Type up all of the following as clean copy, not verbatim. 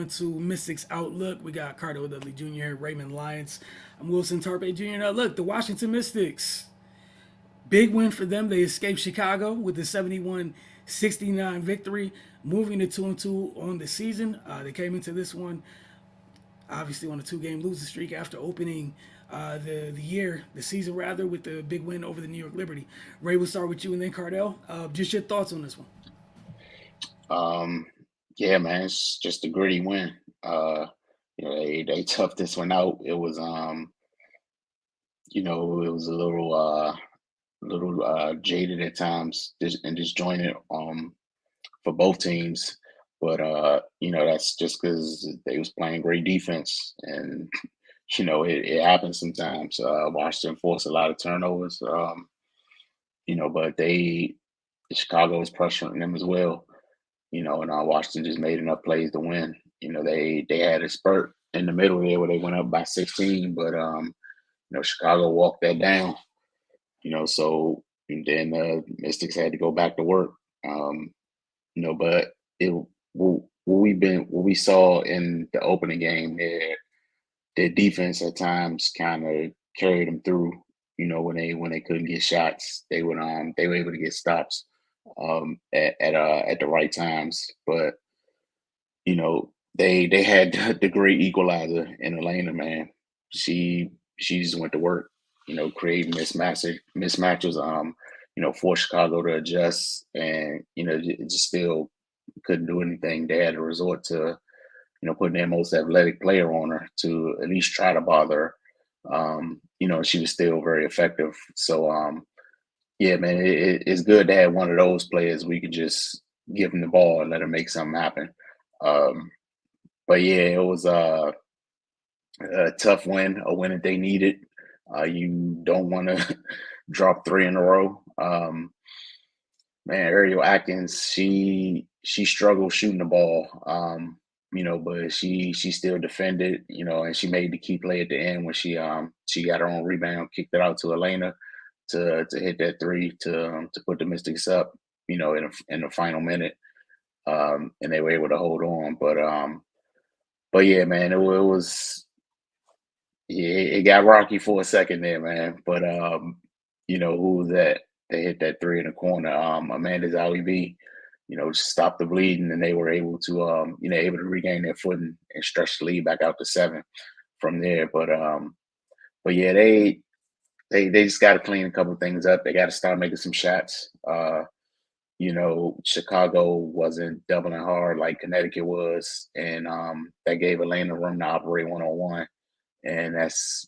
on to Mystics Outlook. We got Cardo Dudley Jr., Raymond Lyons. I'm Wilson Tarpe Jr. Now, look, the Washington Mystics, big win for them. They escaped Chicago with a 71-69 victory, moving to 2-2 on the season. They came into this one obviously on a two-game losing streak after opening the season rather, with the big win over the New York Liberty. Ray, we'll start with you and then Cardell. Just your thoughts on this one. Um, yeah, man, it's just a gritty win. They toughed this one out. It was it was a little jaded at times and disjointed for both teams. But that's just because they was playing great defense, and it happens sometimes. Washington forced a lot of turnovers, but Chicago was pressuring them as well. And Washington just made enough plays to win. They had a spurt in the middle there where they went up by 16, but Chicago walked that down. So and then the Mystics had to go back to work. But what we saw in the opening game, their defense at times kind of carried them through. When they couldn't get shots, they were able to get stops at the right times. But they had the great equalizer in Elena, man. She just went to work, creating mismatches, for Chicago to adjust, and it just still couldn't do anything. They had to resort to, putting their most athletic player on her to at least try to bother her. She was still very effective. So, yeah, man, it's good to have one of those players we could just give him the ball and let him make something happen. Um, but yeah, it was a tough win, a win that they needed. You don't want to drop three in a row. Man, Ariel Atkins, she struggled shooting the ball, but she still defended, and she made the key play at the end when she got her own rebound, kicked it out to Elena to hit that three to put the Mystics up, in the final minute, and they were able to hold on. But yeah, man, it was yeah, it got rocky for a second there, man. But who was that? They hit that three in the corner. Amanda Zalibi, just stopped the bleeding, and they were able to regain their footing and stretch the lead back out to 7 from there. But yeah, they just got to clean a couple things up. They got to start making some shots. Chicago wasn't doubling hard like Connecticut was, and that gave Atlanta room to operate 1-on-1, and that's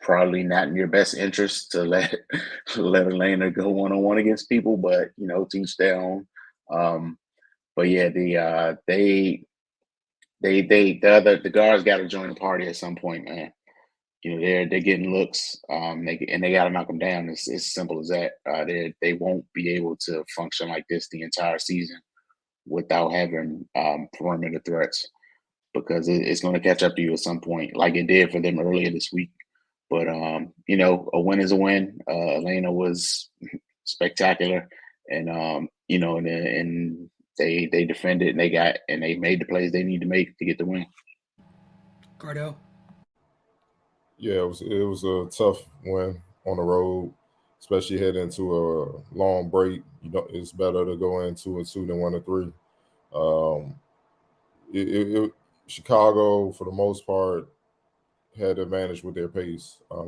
probably not in your best interest to let let Atlanta go 1-on-1 against people, but teach their own. Um, but yeah, the guards got to join the party at some point, man. They're getting looks, they got to knock them down. It's simple as that. They won't be able to function like this the entire season without having perimeter threats, because it's going to catch up to you at some point, like it did for them earlier this week. But a win is a win. Elena was spectacular, and and they defended, and they made the plays they need to make to get the win. Cardell. Yeah, it was a tough win on the road, especially heading into a long break. It's better to go in 2-2 than 1-3. Um, Chicago, for the most part, had the advantage with their pace. I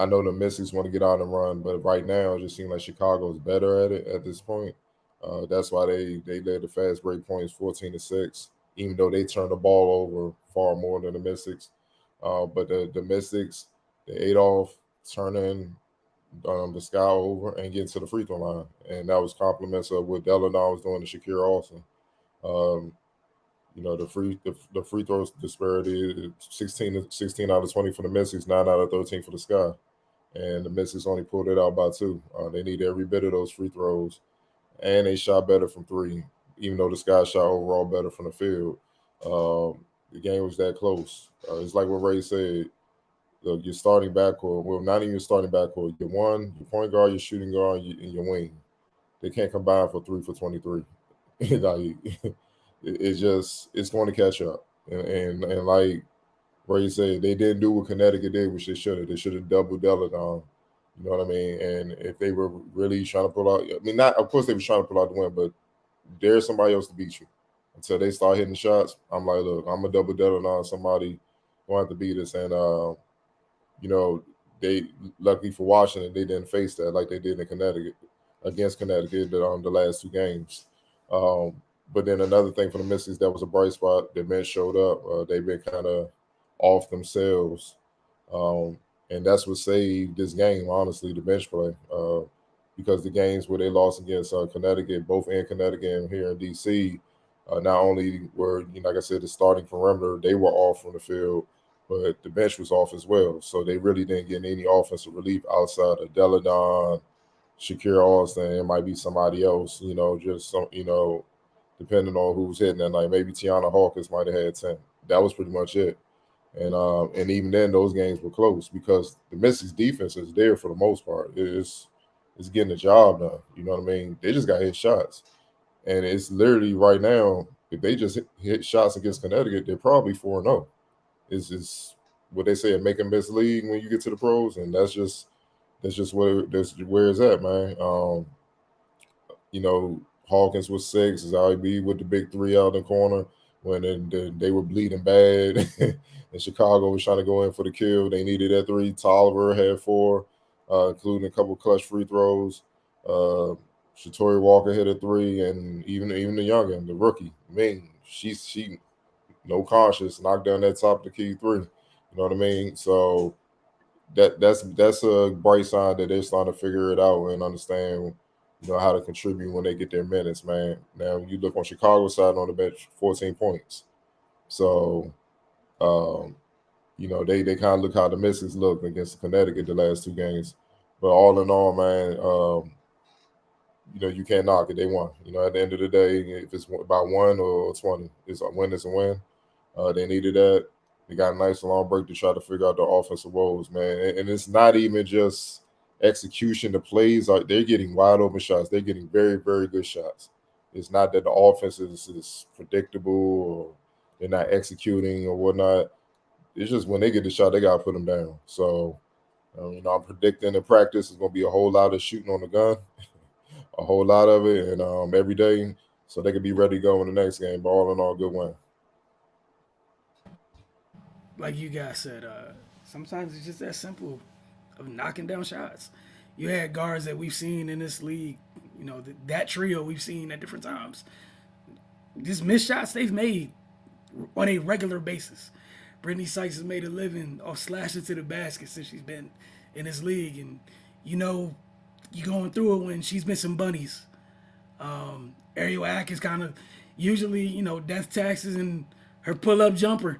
know the Mystics want to get out and run, but right now it just seems like Chicago is better at it at this point. That's why they led the fast break points 14-6, even though they turned the ball over far more than the Mystics. But the Mystics, they ate off turning the sky over and getting to the free throw line, and that was compliments of what Delanar was doing to Shakir Olsen. Um, the free throws disparity 16 out of 20 for the Mystics, 9 out of 13 for the Sky, and the Mystics only pulled it out by 2. They need every bit of those free throws, and they shot better from 3, even though the Sky shot overall better from the field. The game was that close. It's like what Ray said. Look, your starting backcourt, well, not even your starting backcourt. Your point guard, your shooting guard, and your wing. They can't combine for 3 for 23. Like, it's going to catch up. And like Ray said, they didn't do what Connecticut did, which they should have. They should have doubled down on. You know what I mean? And if they were really trying to pull out, I mean, not of course they were trying to pull out the win, but there's somebody else to beat you. Until they start hitting shots, I'm like, look, I'm gonna double down on somebody going to have to beat us. And you know, they luckily for Washington, they didn't face that like they did in Connecticut against Connecticut on the last 2 games. Um, but then another thing for the Mystics that was a bright spot. The men showed up. They've been kind of off themselves, um, and that's what saved this game. Honestly, the bench play, because the games where they lost against Connecticut, both in Connecticut and here in DC, not only were like I said, the starting perimeter they were off from the field, but the bench was off as well. So they really didn't get any offensive relief outside of Deladon, Shakir Austin. It might be somebody else, just some, depending on who's hitting that night. Maybe Tiana Hawkins might have had 10. That was pretty much it. And even then, those games were close because the Mystics defense is there for the most part. It's getting the job done. You know what I mean? They just got to hit shots, and it's literally right now. If they just hit shots against Connecticut, they're probably 4-0. It's what they say, make and miss league when you get to the pros, and that's just where it's at, man. Hawkins was 6, IB with the big 3 out in the corner when they were bleeding bad, and Chicago was trying to go in for the kill. They needed that 3. Tolliver had 4, including a couple clutch free throws. Shatori Walker hit a 3, and even the youngin, the rookie, Ming, she no conscious, knocked down that top of the key 3. You know what I mean? So that's a bright sign that they're starting to figure it out and understand, how to contribute when they get their minutes, man. Now you look on Chicago's side on the bench, 14 points. So, they kind of look how the Mystics look against Connecticut the last 2 games. But all in all, man, you can't knock it. They won. At the end of the day, if it's about 1 or 20, it's a win. It's a win. They needed that. They got a nice long break to try to figure out the offensive woes, man. And it's not even just execution. The plays they're getting wide open shots. They're getting very, very good shots. It's not that the offense is predictable or they're not executing or whatnot. It's just when they get the shot, they got to put them down. So, I'm predicting in practice is going to be a whole lot of shooting on the gun, a whole lot of it, and every day, so they can be ready to go in the next game. But all in all, good win. Like you guys said, sometimes it's just that simple of knocking down shots. You had guards that we've seen in this league, that trio we've seen at different times. Just missed shots they've made on a regular basis. Brittany Sykes has made a living off slashing to the basket since she's been in this league. And, you're going through it when she's missing bunnies. Ariel Atkins kind of usually, death taxes and her pull-up jumper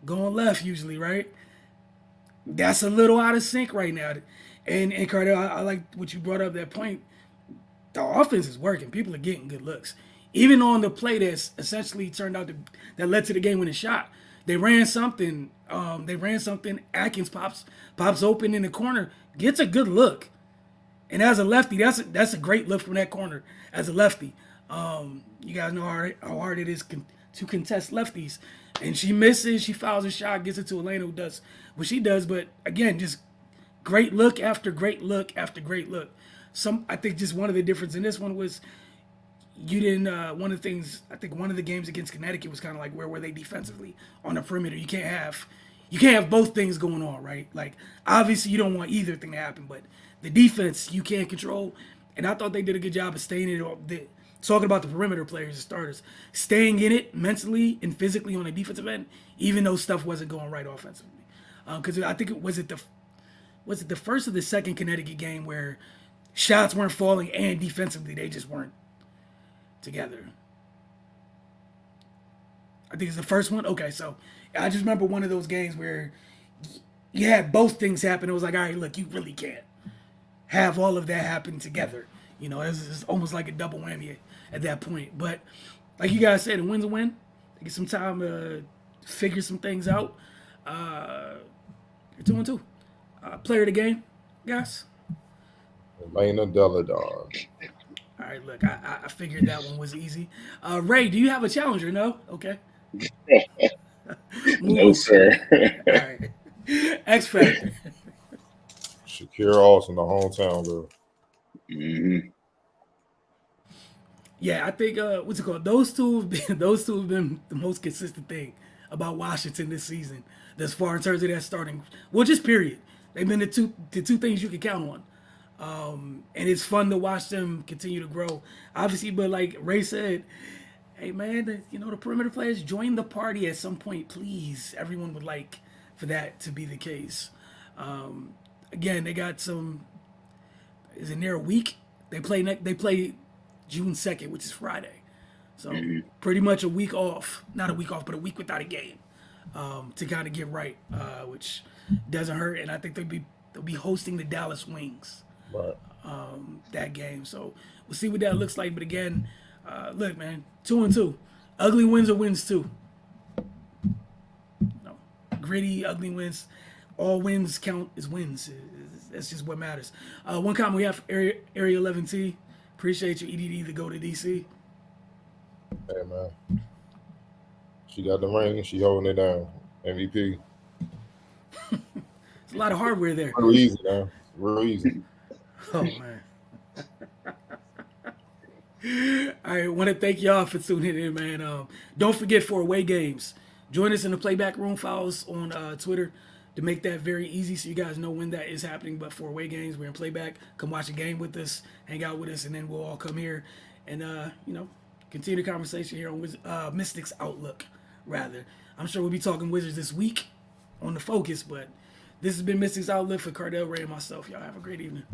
going left usually, right? That's a little out of sync right now. And Cardell, I like what you brought up, that point. The offense is working. People are getting good looks. Even on the play that's essentially turned out that led to the game-winning shot. They ran something. Atkins pops open in the corner, gets a good look. And as a lefty, that's a great look from that corner. As a lefty, you guys know how hard it is to contest lefties. And she misses, she fouls a shot, gets it to Elena, who does what she does. But again, just great look after great look after great look. I think just one of the difference in this one was you didn't. One of the things, I think one of the games against Connecticut was kind of like where were they defensively on the perimeter. You can't have both things going on, right? Like obviously you don't want either thing to happen, but the defense you can't control. And I thought they did a good job of staying in it. Talking about the perimeter players and starters, staying in it mentally and physically on the defensive end, even though stuff wasn't going right offensively. Because I think was it the first or the second Connecticut game where shots weren't falling and defensively they just weren't together. I think it's the first one. Okay, so I just remember one of those games where you had both things happen. It was like, all right, look, you really can't have all of that happen together. It's almost like a double whammy at that point. But like you guys said, a win's a win. They get some time to figure some things out. You're 2-2. Player of the game, guys. Elena Deladon. All right, look, I figured that one was easy. Ray, do you have a challenger? No? Okay. Move No, on. sir. All right. X Factor. Shakira Austin, the hometown girl. hmm Yeah, I think what's it called? Those two have been those two have been the most consistent thing about Washington this season. Thus far in terms of that starting, well, just period. They've been the two things you can count on. And it's fun to watch them continue to grow. Obviously, but like Ray said, hey man, the perimeter players join the party at some point, please. Everyone would like for that to be the case. Again, they got some. Is it near a week? They play June 2nd, which is Friday. So pretty much a week off. Not a week off, but a week without a game to kind of get right, which doesn't hurt. And I think they'll be hosting the Dallas Wings Right. that game. So we'll see what that looks like. But again, look, man, 2-2. Ugly wins are wins too. No, gritty, ugly wins. All wins count as wins. That's just what matters. One comment we have Area 11T. Appreciate you, EDD, to go to DC. Hey man, she got the ring and she holding it down. MVP. It's a lot of hardware there. Real easy now. Real easy. Oh man. All right, want to thank y'all for tuning in, man. Don't forget for away games. Join us in the playback room. Follow us on Twitter to make that very easy, so you guys know when that is happening. But for away games, we're in playback. Come watch a game with us, hang out with us, and then we'll all come here and continue the conversation here on Mystics Outlook. Rather, I'm sure we'll be talking Wizards this week on the Focus. But this has been Mystics Outlook for Cardell, Ray, and myself. Y'all have a great evening.